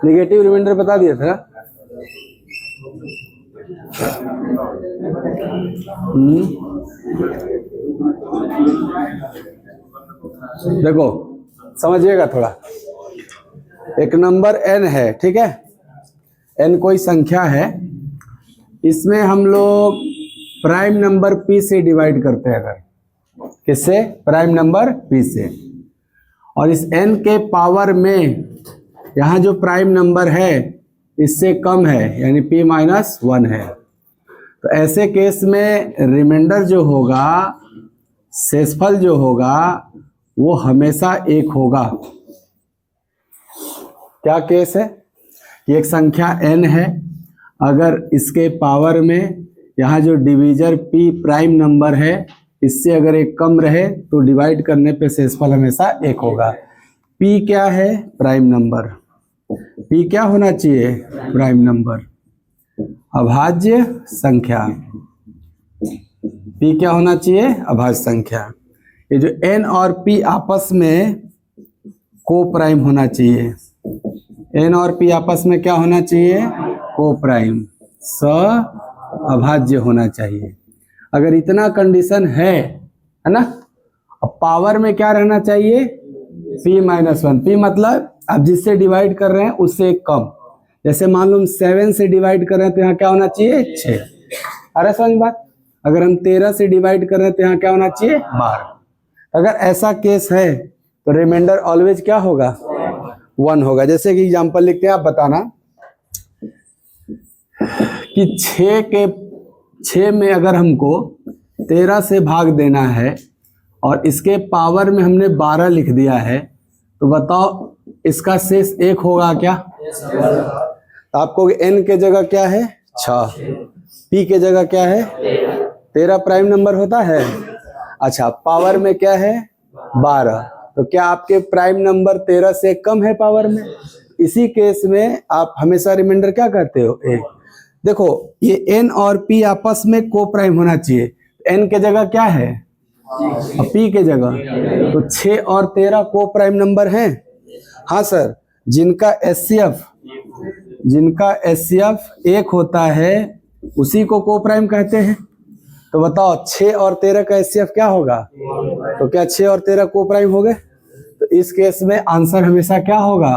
Negative reminder बता दिया था। देखो समझिएगा थोड़ा। एक नंबर n है, ठीक है, n कोई संख्या है, इसमें हम लोग प्राइम नंबर p से डिवाइड करते हैं। अगर किससे? प्राइम नंबर p से। और इस n के पावर में यहाँ जो प्राइम नंबर है इससे कम है, यानी p माइनस 1 है। तो ऐसे केस में रिमाइंडर जो होगा, शेषफल जो होगा, वो हमेशा 1 होगा। क्या केस है कि एक संख्या n है, अगर इसके पावर में यहाँ जो डिवीजर p प्राइम नंबर है इससे अगर 1 कम रहे तो डिवाइड करने पे शेषफल हमेशा 1 होगा। p क्या है? Prime number. p क्या होना चाहिए? Prime number. अभाज्य संख्या। p क्या होना चाहिए? अभाज्य संख्या। ये जो n और p आपस में को प्राइम होना चाहिए। n और p आपस में क्या होना चाहिए? को प्राइम, अभाज्य होना चाहिए। अगर इतना कंडीशन है ना, अब पावर में क्या रहना चाहिए? p minus 1। p मतलब आप जिससे डिवाइड कर रहे हैं उससे 1 कम। जैसे मान लो हम 7 से डिवाइड कर रहे हैं तो यहाँ क्या होना चाहिए? 6। अरे समझ बात। अगर हम 13 से डिवाइड कर रहे हैं तो यहाँ क्या होना चाहिए? 12। अगर ऐसा केस है तो रिमाइंडर ऑलवेज क्या होगा? 1 होगा। जैसे कि एग्जांपल लिखते हैं, आप बताना कि 6 में अगर हमको 13 से भाग देना है और इसके पावर में हमने 12 लिख दिया है, तो बताओ इसका शेष 1 होगा क्या? तो आपको n के जगह क्या है? 6, p के जगह क्या है? 13 प्राइम नंबर होता है। अच्छा, पावर में क्या है? 12। तो क्या आपके प्राइम नंबर 13 से कम है पावर में? इसी केस में आप हमेशा रिमाइंडर क्या करते हो? 1। देखो ये n और p आपस में को प्राइम होना चाहिए। n के जगह क्या है? और p के जगह तो 6 और 13 को प्राइम नंबर हैं। हाँ सर, जिनका HCF 1 होता है उसी को को प्राइम कहते हैं। तो बताओ 6 और 13 का HCF क्या होगा? तो क्या 6 और 13 को प्राइम हो गए? तो इस केस में आंसर हमेशा क्या होगा?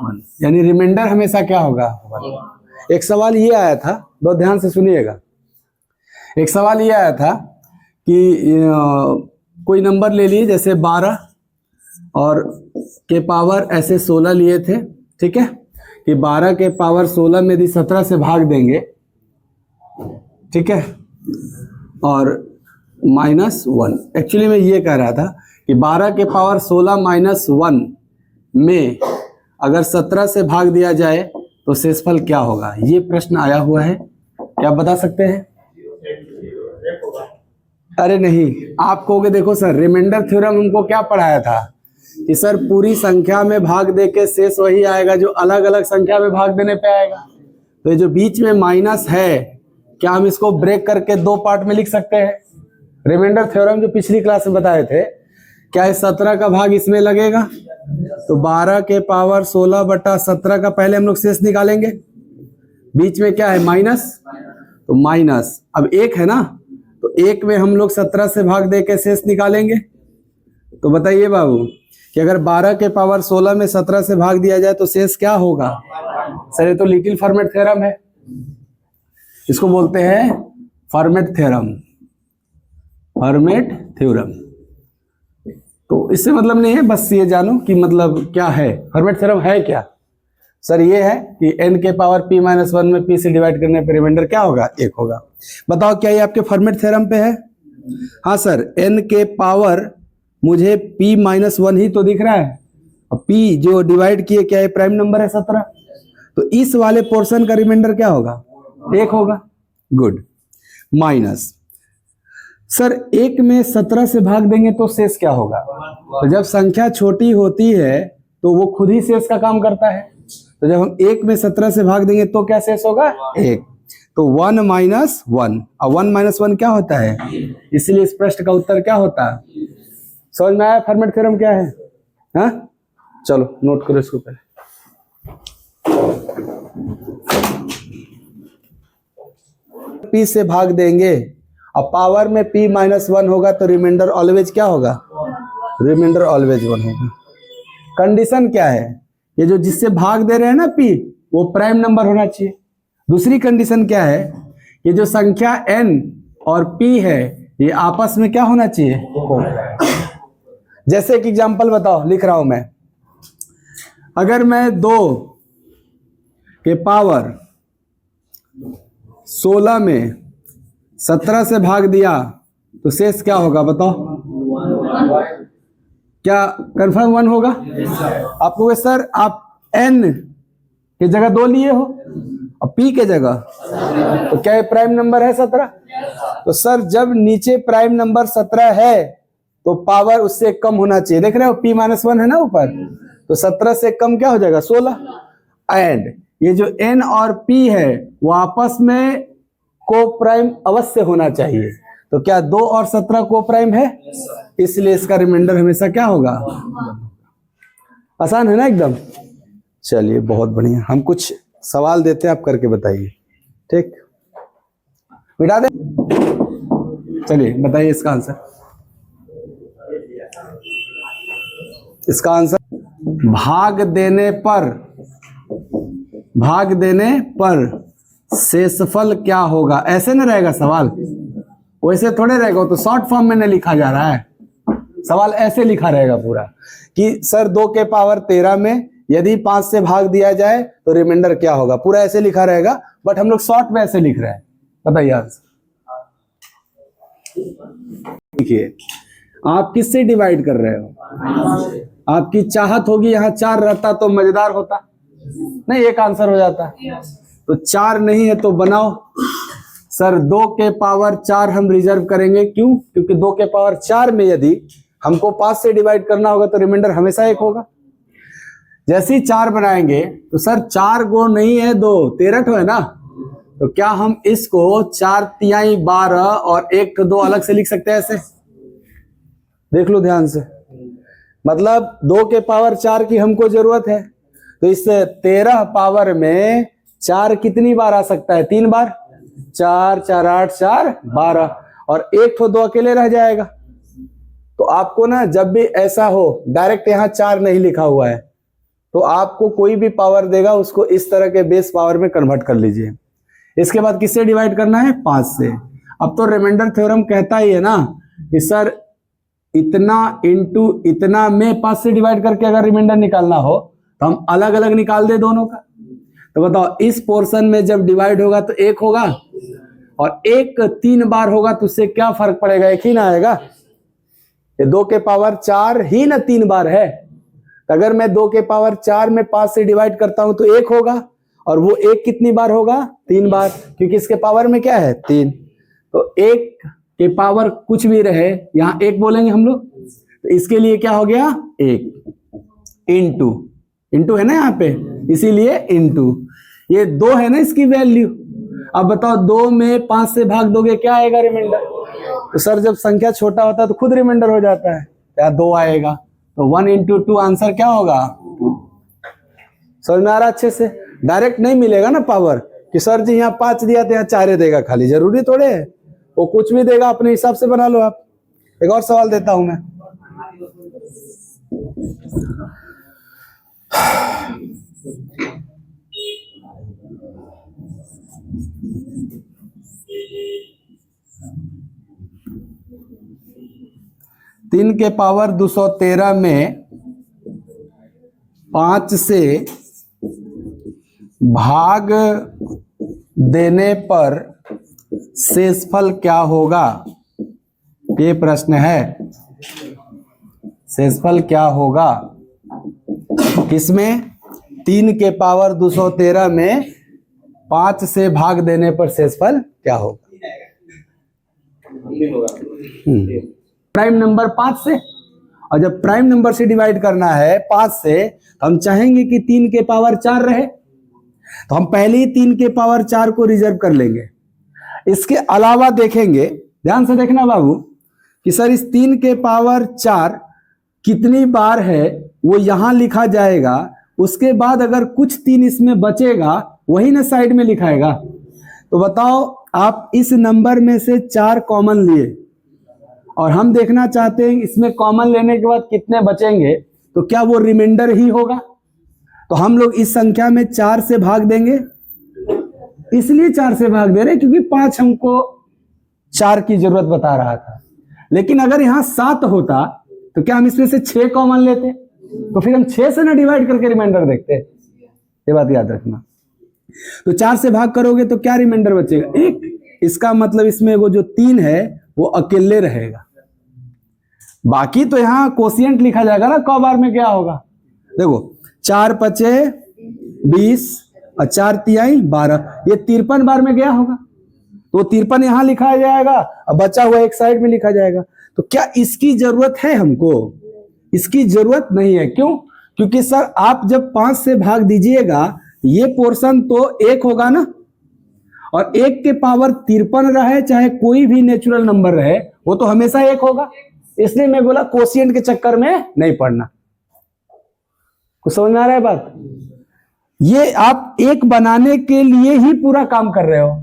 1। यानी रिमाइंडर हमेशा क्या होगा? 1। एक सवाल ये आया था, बहुत ध्यान से सुनिएगा। एक सवाल ये आया था कि कोई नंबर ले लिए, जैसे 12 और के पावर ऐसे 16 लिए थे, ठीक है, कि 12 के पावर 16 में यदि 17 से भाग देंगे, ठीक है, और -1। एक्चुअली मैं ये कह रहा था कि 12 के पावर 16 -1 में अगर 17 से भाग दिया जाए तो शेषफल क्या होगा? ये प्रश्न आया हुआ है, क्या बता सकते हैं? अरे नहीं, आप कहोगे देखो सर, रिमाइंडर थ्योरम हमको क्या पढ़ाया था कि सर पूरी संख्या में भाग दे के शेष वही आएगा जो अलग अलग संख्या में भाग देने पे आएगा। तो ये जो बीच में माइनस है, क्या हम इसको ब्रेक करके 2 पार्ट में लिख सकते हैं? रिमाइंडर थ्योरम जो पिछली क्लास में बताए थे, क्या इस 17 का भाग इसमें लगेगा? तो 12 के पावर 16 बटा 17 का पहले हम लोग शेष निकालेंगे। बीच में क्या है? माइनस। तो माइनस, अब 1 है ना, तो 1 में हम लोग 17 से भाग दे के शेष निकालेंगे। तो बताइए बाबू कि अगर 12 के पावर 16 में 17 से भाग दिया जाए तो शेष क्या होगा? सर ये तो लिटिल फॉर्मेट थ्योरम है, इसको बोलते हैं फॉर्मेट थ्योरम। Format theorem. तो इससे मतलब नहीं है, बस ये जानो कि मतलब क्या है फॉर्मेट थ्योरम है क्या। सर ये है कि n के पावर p माइनस 1 में p से डिवाइड करने पर रिमाइंडर क्या होगा? 1 होगा। बताओ क्या ये आपके फॉर्मेट थ्योरम पे है? हाँ सर, n के पावर मुझे p माइनस 1 ही तो दिख रहा है, और p जो डिवाइड किए क्या है? प्राइम नंबर है 17। तो इस वाले पोर्शन का रिमाइंडर क्या होगा? 1 होगा। गुड। माइनस, सर 1 में 17 से भाग देंगे तो शेष क्या होगा? तो जब संख्या छोटी होती है तो वो खुद ही शेष का काम करता है। तो जब हम 1 में 17 से भाग देंगे तो क्या शेष होगा? 1। तो 1 माइनस 1, और 1 माइनस 1 क्या होता है, इसलिए इस प्रश्न का उत्तर क्या होता है। समझ में आया फर्मेट थ्योरम क्या है? हाँ चलो नोट करो इसको पहले। p से भाग देंगे और पावर में p माइनस 1 होगा तो रिमाइंडर ऑलवेज क्या होगा, रिमाइंडर ऑलवेज 1 होगा। कंडीशन क्या है, ये जो जिससे भाग दे रहे हैं ना p, वो प्राइम नंबर होना चाहिए। दूसरी कंडीशन क्या है, ये जो संख्या n और p है ये आपस में क्या होना चाहिए। जैसे एक एग्जांपल बताओ, लिख रहा हूं मैं, अगर मैं 2 के पावर 16 में 17 से भाग दिया तो शेष क्या होगा बताओ, क्या कंफर्म 1 होगा। आप कहोगे सर आप n की जगह 2 लिए हो और p के जगह, तो क्या ये प्राइम नंबर है 17। तो सर जब नीचे प्राइम नंबर 17 है तो पावर उससे कम होना चाहिए, देख रहे हो p माइनस 1 है ना ऊपर, तो 17 से कम क्या हो जाएगा 16। एंड ये जो n और p है वो आपस में को प्राइम अवश्य होना चाहिए, तो क्या 2 और 17 को प्राइम है, इसलिए इसका रिमाइंडर हमेशा क्या होगा। आसान है ना एकदम। चलिए बहुत बढ़िया, हम कुछ सवाल देते हैं, आप करके बताइए, ठीक। मिटा दे, चलिए बताइए इसका आंसर। इसका आंसर भाग देने पर शेषफल क्या होगा, ऐसे न रहेगा सवाल, वैसे थोड़े रहेगा, तो शॉर्ट फॉर्म में नहीं लिखा जा रहा है सवाल, ऐसे लिखा रहेगा पूरा कि सर 2 के पावर 13 में यदि 5 से भाग दिया जाए तो रिमाइंडर क्या होगा, पूरा ऐसे लिखा रहेगा, बट हम लोग शॉर्ट में ऐसे लिख रहे हैं। बताइए आंसर। देखिए आप किससे डिवाइड कर रहे हो, आपकी चाहत होगी यहाँ 4 रहता तो मजेदार होता, नहीं एक आंसर हो जाता, तो 4 नहीं है तो बनाओ। सर 2 के पावर 4 हम रिजर्व करेंगे, क्यों, क्योंकि 2 के पावर 4 में यदि हमको 5 से डिवाइड करना होगा तो रिमाइंडर हमेशा 1 होगा। जैसे ही 4 बनाएंगे तो सर 4 गो नहीं है 2, 13 ठो है ना, तो क्या हम इसको 4 तिहाई 12 और 1 ठो 2 अलग से लिख सकते हैं ऐसे, देख लो ध्यान से, मतलब 2 के पावर 4 की हमको जरूरत है, तो इस 13 पावर में 4 कितनी बार आ सकता है, 3 बार, 4 4 8 4 12, और 1 ठो 2 अकेले रह जाएगा। तो आपको ना जब भी ऐसा हो, डायरेक्ट यहाँ 4 नहीं लिखा हुआ है, तो आपको कोई भी पावर देगा उसको इस तरह के बेस पावर में कन्वर्ट कर लीजिए। इसके बाद किससे डिवाइड करना है, 5 से। अब तो रिमाइंडर थ्योरम कहता ही है ना कि सर इतना इंटू इतना में 5 से डिवाइड करके अगर रिमाइंडर निकालना हो तो हम अलग अलग निकाल दे दोनों का। तो बताओ इस पोर्शन में जब डिवाइड होगा तो 1 होगा, और 1 3 बार होगा तो उससे क्या फर्क पड़ेगा, 1 ही ना आएगा। ये 2 के पावर 4 ही ना 3 बार है, अगर मैं 2 के पावर 4 में 5 से डिवाइड करता हूं तो 1 होगा, और वो 1 कितनी बार होगा, 3 बार, क्योंकि इसके पावर में क्या है 3। तो 1 के पावर कुछ भी रहे, यहां 1 बोलेंगे हम लोग, तो इसके लिए क्या हो गया 1 इंटू है ना यहाँ पे, इसीलिए इंटू, ये 2 है ना इसकी वैल्यू। अब बताओ 2 में 5 से भाग दोगे क्या आएगा रिमाइंडर, तो सर जब संख्या छोटा होता है तो खुद रिमाइंडर हो जाता है, या 2 आएगा, तो 1 इंटू 2 आंसर क्या होगा। समझ में आ रहा अच्छे से, डायरेक्ट नहीं मिलेगा ना पावर कि सर जी यहाँ 5 दिया तो यहाँ 4 देगा खाली, जरूरी थोड़े है, वो कुछ भी देगा, अपने हिसाब से बना लो आप। एक और सवाल देता हूं मैं, तीन के पावर 213 में 5 से भाग देने पर शेषफल क्या होगा, ये प्रश्न है। शेषफल क्या होगा किसमें, 3 के पावर 213 में 5 से भाग देने पर शेषफल क्या होगा। प्राइम नंबर 5 से, और जब प्राइम नंबर से डिवाइड करना है 5 से, हम चाहेंगे कि 3 के पावर 4 रहे, तो हम पहले ही 3 के पावर 4 को रिजर्व कर लेंगे। इसके अलावा देखेंगे, ध्यान से देखना बाबू, कि सर इस 3 के पावर 4 कितनी बार है वो यहां लिखा जाएगा। उसके बाद अगर कुछ 3 इसमें बचेगा वही ना साइड में लिखाएगा। तो बताओ, आप इस नंबर में से 4 कॉमन लिए और हम देखना चाहते हैं इसमें कॉमन लेने के बाद कितने बचेंगे, तो क्या वो रिमाइंडर ही होगा? तो हम लोग इस संख्या में 4 से भाग देंगे। इसलिए 4 से भाग दे रहे क्योंकि 5 हमको 4 की जरूरत बता रहा था। लेकिन अगर यहां 7 होता तो क्या हम इसमें से 6 कॉमन लेते? तो फिर हम 6 से ना डिवाइड करके रिमाइंडर देखते। ये बात याद रखना। तो 4 से भाग करोगे तो क्या रिमाइंडर बचेगा? 1। इसका मतलब इसमें वो जो 3 है वो अकेले रहेगा। बाकी तो यहां कोशिएंट लिखा जाएगा ना, कौ बार में क्या होगा। देखो 4 पचे 20 और 4 तिहाई 12, ये 53 बार में गया होगा। तो 53 यहां लिखा जाएगा और बचा हुआ एक साइड में लिखा जाएगा। तो क्या इसकी जरूरत है हमको? इसकी जरूरत नहीं है। क्यों? क्योंकि सर आप जब 5 से भाग दीजिएगा ये पोर्शन तो 1 होगा ना, और 1 के पावर 53 रहे चाहे कोई भी नेचुरल नंबर रहे वो तो हमेशा 1 होगा। इसलिए मैं बोला कोशिएंट के चक्कर में नहीं पड़ना। कुछ समझ में आ रहा है बात? ये आप 1 बनाने के लिए ही पूरा काम कर रहे हो।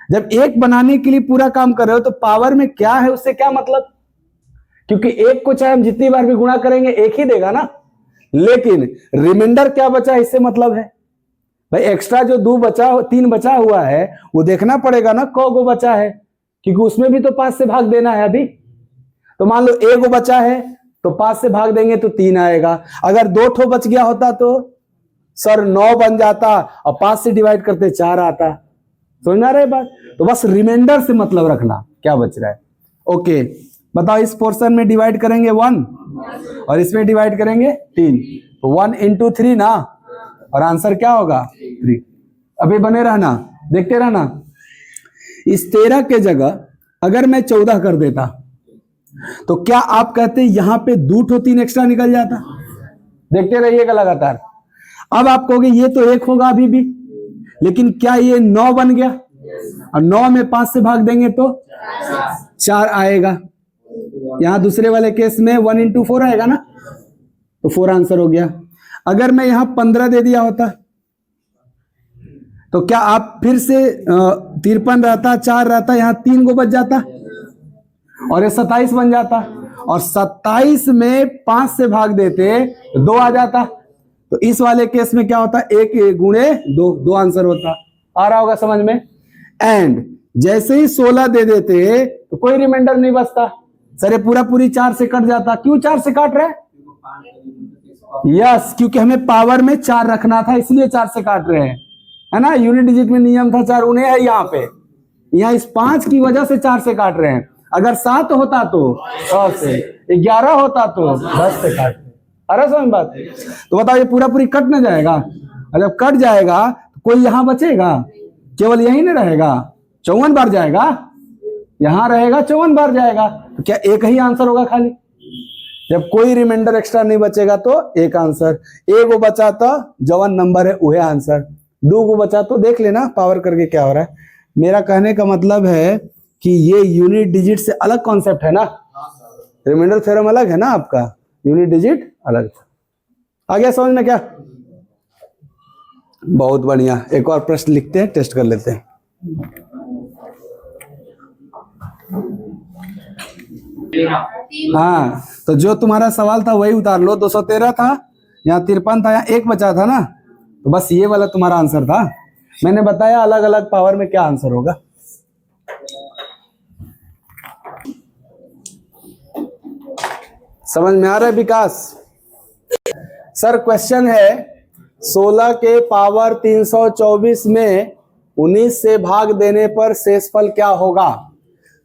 जब 1 बनाने के लिए पूरा काम कर रहे हो तो पावर में क्या है उससे क्या मतलब? क्योंकि 1 को चाहे हम जितनी बार भी गुणा करेंगे 1 ही देगा ना। लेकिन रिमाइंडर क्या बचा इससे मतलब है भाई, एक्स्ट्रा जो 3 बचा हुआ है वो देखना पड़ेगा ना कौ गो बचा है, क्योंकि उसमें भी तो 5 से भाग देना है अभी। तो मान लो 1 बचा है तो 5 से भाग देंगे तो 3 आएगा। अगर 2 ठो बच गया होता तो सर 9 बन जाता और 5 से डिवाइड करते 4 आता। समझना रहे बात? तो बस रिमाइंडर से मतलब रखना क्या बच रहा है। ओके, बताओ इस पोर्शन में डिवाइड करेंगे 1 और इसमें डिवाइड करेंगे 3, तो 1 into 3 ना, और आंसर क्या होगा 3। अभी बने रहना, देखते रहना। इस 13 के जगह अगर मैं 14 कर देता तो क्या आप कहते यहां पे 2 ठो 3 एक्स्ट्रा निकल जाता? देखते रहिएगा लगातार। अब आप कहोगे ये तो 1 होगा अभी भी, लेकिन क्या ये 9 बन गया? और 9 में 5 से भाग देंगे तो 4 आएगा। यहां दूसरे वाले केस में 1 into 4 आएगा ना, तो 4 आंसर हो गया। अगर मैं यहां 15 दे दिया होता तो क्या आप फिर से 53 रहता, 4 रहता, यहां 3 को बच जाता और ये 27 बन जाता, और 27 में 5 से भाग देते तो 2 आ जाता। तो इस वाले केस में क्या होता? 1 गुणे 2 आंसर होता। आ रहा होगा समझ में? एंड जैसे ही 16 दे देते तो कोई रिमाइंडर नहीं बचता। सर ये पूरी 4 से कट जाता। क्यों 4 से काट रहे? यस, क्योंकि हमें पावर में 4 रखना था इसलिए 4 से काट रहे हैं, है ना। यूनिट डिजिट में नियम था 4 उन्हें है यहाँ पे, यहाँ इस 5 की वजह से 4 से काट रहे हैं। अगर 7 होता तो 100 से, 11 होता तो 10 से काटते। अरे समझ बात? तो बताओ ये पूरी कट ना जाएगा? और जब कट जाएगा तो कोई यहां बचेगा? केवल यही ना रहेगा, 54 बार जाएगा, यहां रहेगा 54 बार जाएगा। तो क्या एक ही आंसर होगा खाली? जब कोई रिमाइंडर एक्स्ट्रा नहीं बचेगा तो एक आंसर। 1 बचा तो जवन नंबर है वह आंसर, 2 बचा तो देख लेना पावर करके क्या हो रहा है। मेरा कहने का मतलब है कि ये यूनिट डिजिट से अलग कॉन्सेप्ट है ना, रिमाइंडर थ्योरम अलग है ना आपका, यूनिट डिजिट अलग था। आ गया समझ में क्या? बहुत बढ़िया। एक और प्रश्न लिखते हैं, टेस्ट कर लेते हैं। हाँ, तो जो तुम्हारा सवाल था वही उतार लो। 213 था, यहाँ 53 था, यहाँ 1 बचा था ना, तो बस ये वाला तुम्हारा आंसर था। मैंने बताया अलग अलग पावर में क्या आंसर होगा। समझ में आ रहा है विकास? सर क्वेश्चन है 16 के पावर 324 में 19 से भाग देने पर शेषफल क्या होगा?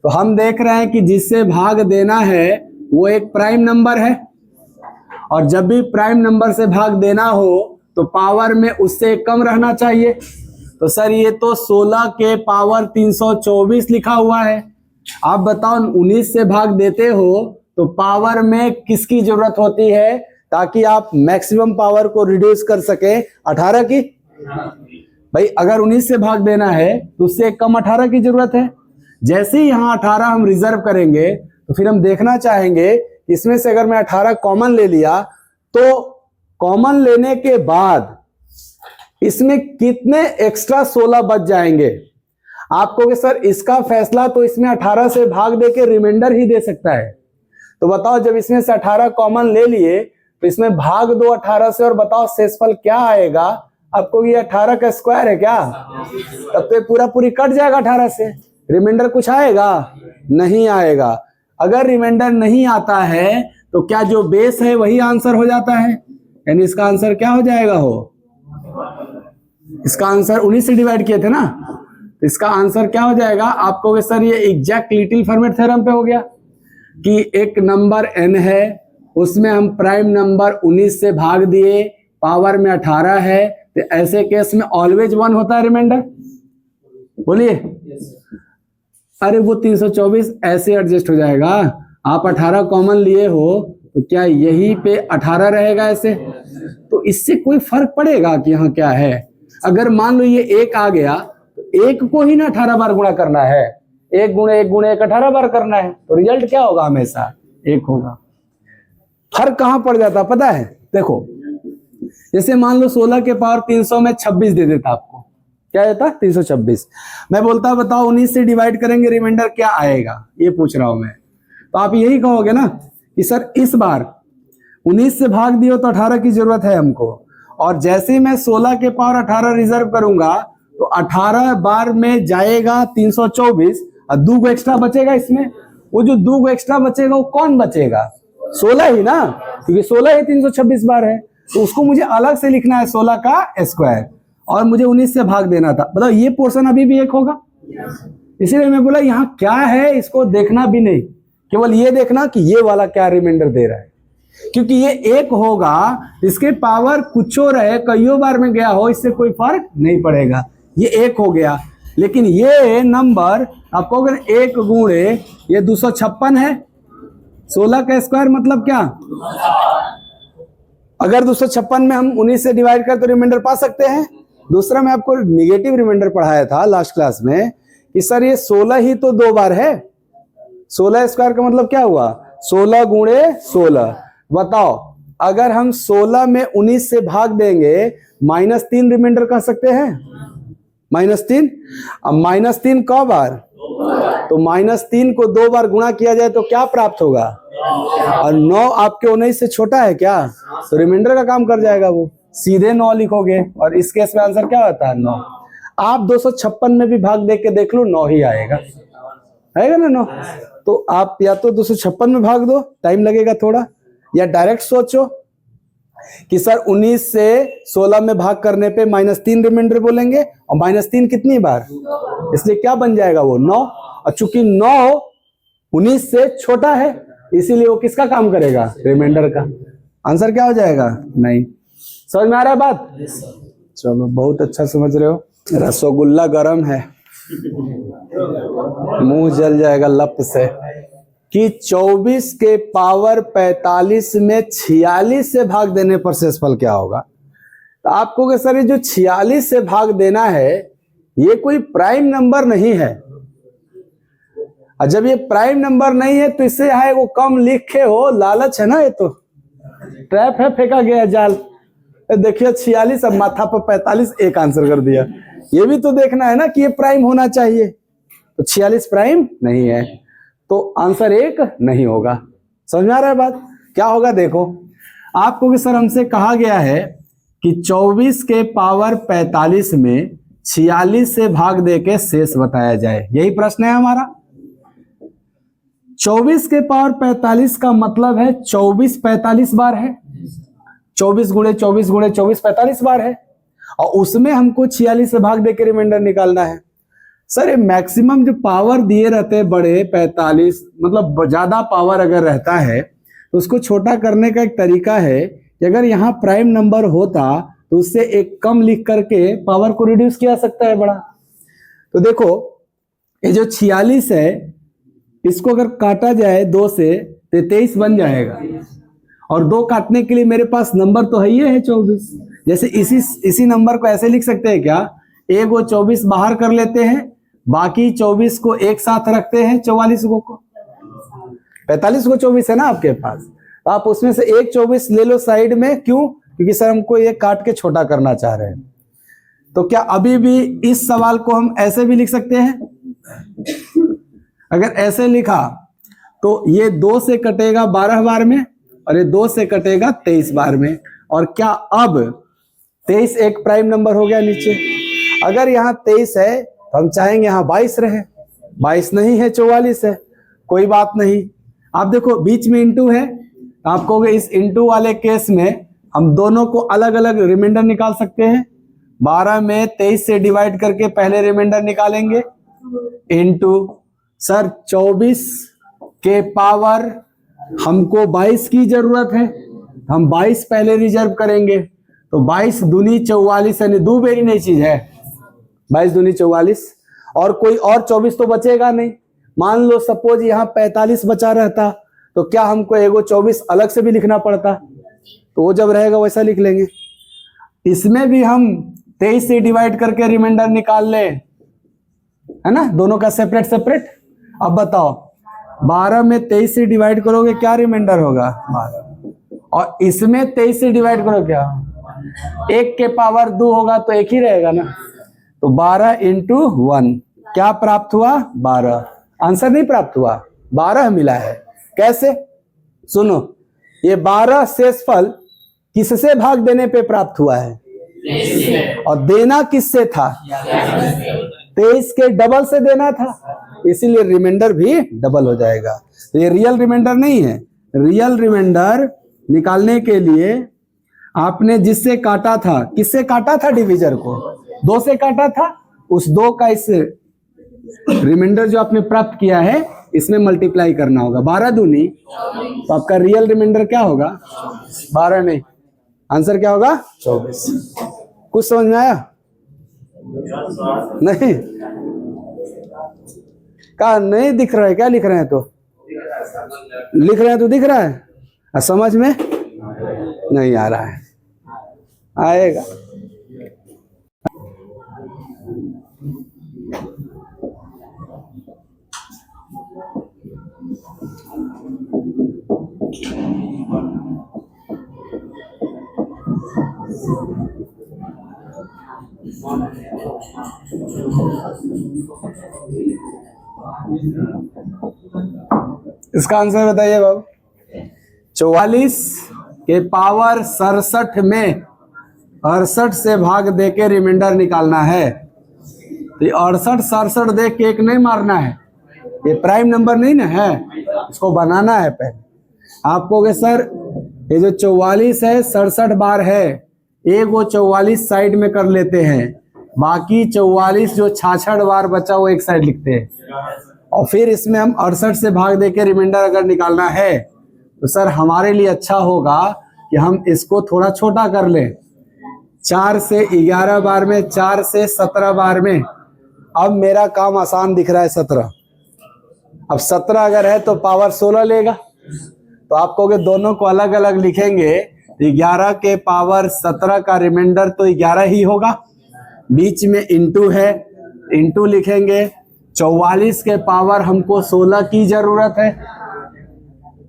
तो हम देख रहे हैं कि जिससे भाग देना है वो एक प्राइम नंबर है, और जब भी प्राइम नंबर से भाग देना हो तो पावर में उससे कम रहना चाहिए। तो सर ये तो 16 के पावर 324 लिखा हुआ है। आप बताओ 19 से भाग देते हो तो पावर में किसकी जरूरत होती है ताकि आप मैक्सिमम पावर को रिड्यूस कर सके? 18 की। भाई अगर 19 से भाग देना है तो उससे एक कम 18 की जरूरत है। जैसे ही यहाँ 18 हम रिजर्व करेंगे तो फिर हम देखना चाहेंगे इसमें से अगर मैं 18 कॉमन ले लिया तो कॉमन लेने के बाद इसमें कितने एक्स्ट्रा 16 बच जाएंगे। आप कहोगे सर इसका फैसला तो इसमें 18 से भाग दे के रिमाइंडर ही दे सकता है। तो बताओ जब इसमें से 18 कॉमन ले लिए तो इसमें भाग दो 18 से और बताओ शेषफल क्या आएगा। आपको ये 18 का स्क्वायर है क्या? तब तो पूरा पूरी कट जाएगा 18 से, रिमाइंडर कुछ आएगा? नहीं आएगा। अगर रिमाइंडर नहीं आता है तो क्या जो बेस है वही आंसर हो जाता है? यानी इसका आंसर क्या हो जाएगा? इसका आंसर 19 से डिवाइड किए थे ना, तो इसका आंसर क्या हो जाएगा? आपको सर ये एग्जैक्ट लिटिल फॉर्मेट थ्योरम पे हो गया कि एक नंबर n है, उसमें हम प्राइम नंबर 19 से भाग दिए, पावर में 18 है, तो ऐसे केस में ऑलवेज 1 होता है रिमाइंडर। बोलिए अरे वो 324 ऐसे एडजस्ट हो जाएगा। आप 18 कॉमन लिए हो तो क्या यहीं पे 18 रहेगा ऐसे? तो इससे कोई फर्क पड़ेगा कि यहाँ क्या है? अगर मान लो ये 1 आ गया तो 1 को ही ना 18 बार गुणा करना है, 1 गुणे 1 गुणे 1 18 बार करना है, तो रिजल्ट क्या होगा? हमेशा 1 होगा। फर्क कहां पड़ जाता पता है? देखो जैसे मान लो 16 के पावर 300 में 26 दे देता, आपको क्या देता? 326। मैं बोलता बताओ 19 से डिवाइड करेंगे रिमाइंडर क्या आएगा, ये पूछ रहा हूं मैं। तो आप यही कहोगे ना कि सर इस बार 19 से भाग दियो तो 18 की जरूरत है हमको, और जैसे ही मैं 16 के पावर 18 रिजर्व करूंगा तो 18 बार में जाएगा 324 और 2 को एक्स्ट्रा बचेगा इसमें। वो जो 2 को एक्स्ट्रा बचेगा वो कौन बचेगा? 16 ही ना, क्योंकि 16 ही 326 बार है, तो उसको मुझे अलग से लिखना है 16 का स्क्वायर, और मुझे 19 से भाग देना था। बताओ ये पोर्शन अभी भी 1 होगा। इसीलिए मैं बोला यहाँ क्या है इसको देखना भी नहीं, केवल ये देखना कि ये वाला क्या रिमाइंडर दे रहा है, क्योंकि ये 1 होगा, इसके पावर कुछ हो रहे कईयों बार में गया हो, इससे कोई फर्क नहीं पड़ेगा। ये 1 हो गया, लेकिन ये नंबर आपको अगर 1 गुणे ये 256 है, 16 का स्क्वायर मतलब क्या? अगर 256 में हम 19 से डिवाइड कर तो रिमाइंडर पा सकते हैं। दूसरा मैं आपको निगेटिव रिमाइंडर पढ़ाया था लास्ट क्लास में कि सर ये 16 ही तो 2 बार है, 16 स्क्वायर का मतलब क्या हुआ? 16 गुणे 16। बताओ अगर हम 16 में 19 से भाग देंगे -3 रिमाइंडर कह सकते हैं, -3। अब -3 क बार? तो -3 को 2 बार गुणा किया जाए तो क्या प्राप्त होगा? और 9 आपके 19 से छोटा है क्या? तो रिमाइंडर का काम कर जाएगा, वो सीधे 9 लिखोगे, और इस केस में आंसर क्या होता है? 9। आप 256 में भी भाग दे के देख लो 9 ही आएगा ना 9। तो आप या तो 256 में भाग दो, टाइम लगेगा थोड़ा, या डायरेक्ट सोचो कि सर 19 से 16 में भाग करने पे -3 रिमाइंडर बोलेंगे, और -3 कितनी बार, इसलिए क्या बन जाएगा वो 9। और चूंकि 9 19 से छोटा है इसीलिए वो किसका काम करेगा? रिमाइंडर का। आंसर क्या हो जाएगा? नहीं। समझ में आ रहा है बात? चलो बहुत अच्छा समझ रहे हो। रसगुल्ला गरम है, मुंह जल जाएगा लप से। कि 24 के पावर 45 में 46 से भाग देने पर शेषफल क्या होगा? तो आपको सर ये जो 46 से भाग देना है ये कोई प्राइम नंबर नहीं है, और जब ये प्राइम नंबर नहीं है तो इससे है वो कम लिखे हो, लालच है ना, ये तो ट्रैप है, फेंका गया जाल। देखिए 46 अब माथा पर 45, एक आंसर कर दिया। ये भी तो देखना है ना कि ये प्राइम होना चाहिए, तो 46 प्राइम नहीं है, तो आंसर 1 नहीं होगा। समझ में आ रहा है बात? क्या होगा देखो, आपको भी सर हमसे कहा गया है कि 24 के पावर 45 में 46 से भाग दे के शेष बताया जाए, यही प्रश्न है हमारा। 24 के पावर 45 का मतलब है 24 45 बार है, 24 गुणे 24 गुणे 24 45 बार है, और उसमें हमको 46 से भाग दे के रिमाइंडर निकालना है। सर ये मैक्सिमम जो पावर दिए रहते हैं बड़े 45, मतलब ज्यादा पावर अगर रहता है तो उसको छोटा करने का एक तरीका है कि अगर यहाँ प्राइम नंबर होता तो उससे एक कम लिख करके पावर को रिड्यूस किया सकता है बड़ा। तो देखो ये जो 46 है इसको अगर काटा जाए 2 से तो 23 बन जाएगा, और 2 काटने के लिए मेरे पास नंबर तो है ही है 24। जैसे इसी नंबर को ऐसे लिख सकते हैं क्या एक वो 24 बाहर कर लेते हैं, बाकी 24 को एक साथ रखते हैं 44 को 45 को 24 है ना आपके पास, आप उसमें से एक 24 ले लो साइड में। क्यों? क्योंकि सर हमको ये काट के छोटा करना चाह रहे हैं। तो क्या अभी भी इस सवाल को हम ऐसे भी लिख सकते हैं? अगर ऐसे लिखा तो ये 2 से कटेगा 12 बार में और ये 2 से कटेगा 23 बार में। और क्या अब 23 एक प्राइम नंबर हो गया नीचे? अगर यहाँ 23 है तो हम चाहेंगे यहाँ 22 रहे, 22 नहीं है 44 है, कोई बात नहीं। आप देखो बीच में इंटू है, आप कहोगे इस इंटू वाले केस में हम दोनों को अलग अलग रिमाइंडर निकाल सकते हैं। 12 में 23 से डिवाइड करके पहले रिमाइंडर निकालेंगे, इंटू सर 24 के पावर हमको 22 की जरूरत है, हम 22 पहले रिजर्व करेंगे। तो 22 दूनी 44 यानी दो बेरी नई चीज है, 22 दूनी 44। और कोई और 24 तो बचेगा नहीं। मान लो सपोज यहाँ 45 बचा रहता तो क्या हमको एगो 24 अलग से भी लिखना पड़ता? तो वो जब रहेगा वैसा लिख लेंगे। इसमें भी हम 23 से डिवाइड करके रिमाइंडर निकाल ले, है ना, दोनों का सेपरेट सेपरेट। अब बताओ 12 में 23 से डिवाइड करोगे क्या रिमाइंडर होगा? 12। और इसमें 23 से डिवाइड करो क्या? 1 के पावर 2 होगा तो एक ही रहेगा ना। तो 12 इंटू 1 क्या प्राप्त हुआ? 12। आंसर नहीं प्राप्त हुआ, 12 मिला है। कैसे? सुनो, ये 12 शेषफल किससे भाग देने पे प्राप्त हुआ है? और देना किससे था? 23 के डबल से देना था, इसीलिए रिमाइंडर भी डबल हो जाएगा। तो ये रियल रिमाइंडर नहीं है। रियल रिमाइंडर निकालने के लिए आपने जिससे काटा था, किससे काटा था? डिविजर को 2 से काटा था, उस 2 का इस रिमाइंडर जो आपने प्राप्त किया है इसमें मल्टीप्लाई करना होगा। 12 दूनी, तो आपका रियल रिमाइंडर क्या होगा? 12 नहीं, आंसर क्या होगा? 24। कुछ समझ में आया? नहीं क्या नहीं दिख रहा है? क्या लिख रहे हैं? तो लिख रहे हैं तो दिख रहा है, समझ में नहीं आ रहा है, आएगा। इसका आंसर बताइए बाबू। 44 के पावर 67 में 68 से भाग देके रिमाइंडर निकालना है। तो 68 67 देख के एक नहीं मारना है, ये प्राइम नंबर नहीं ना है, इसको बनाना है पहले। आप कहोगे सर ये जो 44 है 67 बार है, एक वो 44 साइड में कर लेते हैं, बाकी 44 जो 66 बार बचा वो एक साइड लिखते हैं, और फिर इसमें हम 68 से भाग देके रिमाइंडर अगर निकालना है तो सर हमारे लिए अच्छा होगा कि हम इसको थोड़ा छोटा कर लें। 4 से 11 बार में, 4 से 17 बार में। अब मेरा काम आसान दिख रहा है 17। अब 17 अगर है तो पावर 16 लेगा, तो आप कहोगे दोनों को अलग अलग लिखेंगे, 11 के पावर 17 का रिमाइंडर तो 11 ही होगा, बीच में इंटू है, इंटू लिखेंगे। 44 के पावर हमको 16 की जरूरत है,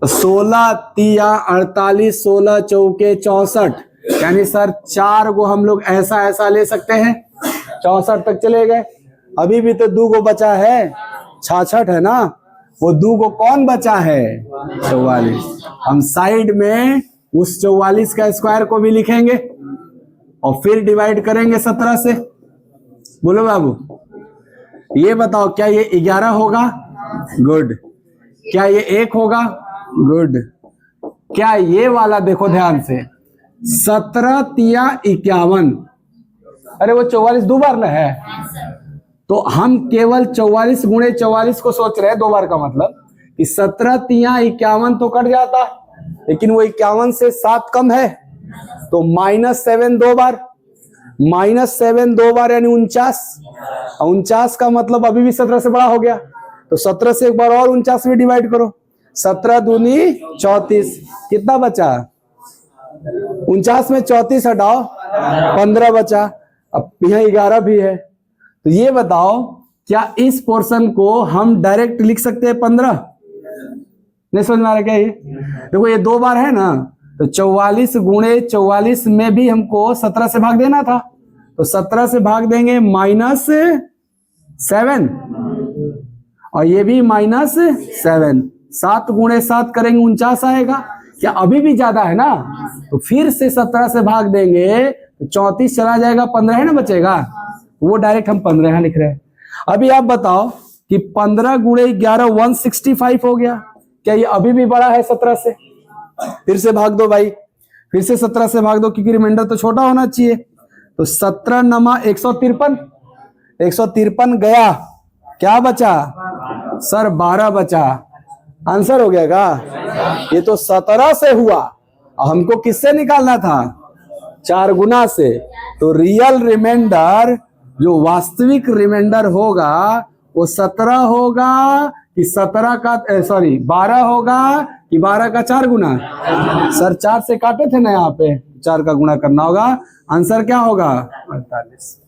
तो 16 तिया 48, 16 चौके 64, यानी सर 4 को हम लोग ऐसा ऐसा ले सकते हैं, 64 तक चले गए। अभी भी तो 2 को बचा है, 66 है ना, वो 2 को कौन बचा है? 44। हम साइड में उस 44 का स्क्वायर को भी लिखेंगे और फिर डिवाइड करेंगे 17 से। बोलो बाबू, ये बताओ क्या ये 11 होगा? गुड। क्या ये 1 होगा? गुड। क्या ये वाला देखो ध्यान से, 17 तिया 51, अरे वो 44 दो बार ना है, तो हम केवल 44 गुणे 44 को सोच रहे हैं, 2 बार का मतलब कि 17 तिया 51 तो कट जाता, लेकिन वो 51 से 7 कम है, तो -7 2 बार, -7 2 बार यानी 49। 49 का मतलब अभी भी 17 से बड़ा हो गया, तो 17 से एक बार और 49 में डिवाइड करो, 17 दूनी 34, कितना बचा? 49 में 34 हटाओ 15 बचा। अब यहाँ 11 भी है, तो ये बताओ क्या इस पोर्शन को हम डायरेक्ट लिख सकते हैं 15? नहीं समझ में आ रहा क्या? ये देखो ये 2 बार है ना, तो 44 गुणे 44 में भी हमको 17 से भाग देना था, तो 17 से भाग देंगे -7, और ये भी -7, 7 गुणे 7 करेंगे 49 आएगा। क्या अभी भी ज्यादा है ना, तो फिर से 17 से भाग देंगे तो 34 चला जाएगा, 15 है ना बचेगा, वो डायरेक्ट हम 15 यहां लिख रहे हैं। अभी आप बताओ कि 15 गुणे 11 165 हो गया, क्या ये अभी भी बड़ा है 17 से? फिर से भाग दो भाई, फिर से 17 से भाग दो, क्योंकि रिमाइंडर तो छोटा होना चाहिए। तो 17 नमा 153, 153 गया, क्या बचा सर? 12 बचा। आंसर हो गया का? ये तो 17 से हुआ, हमको किससे निकालना था? 4 गुना से। तो रियल रिमाइंडर, जो वास्तविक रिमाइंडर होगा, वो 17 होगा कि 17 का 12 होगा कि 12 का 4 गुना? सर 4 से काटे थे ना, यहाँ पे 4 का गुणा करना होगा। आंसर क्या होगा? 48।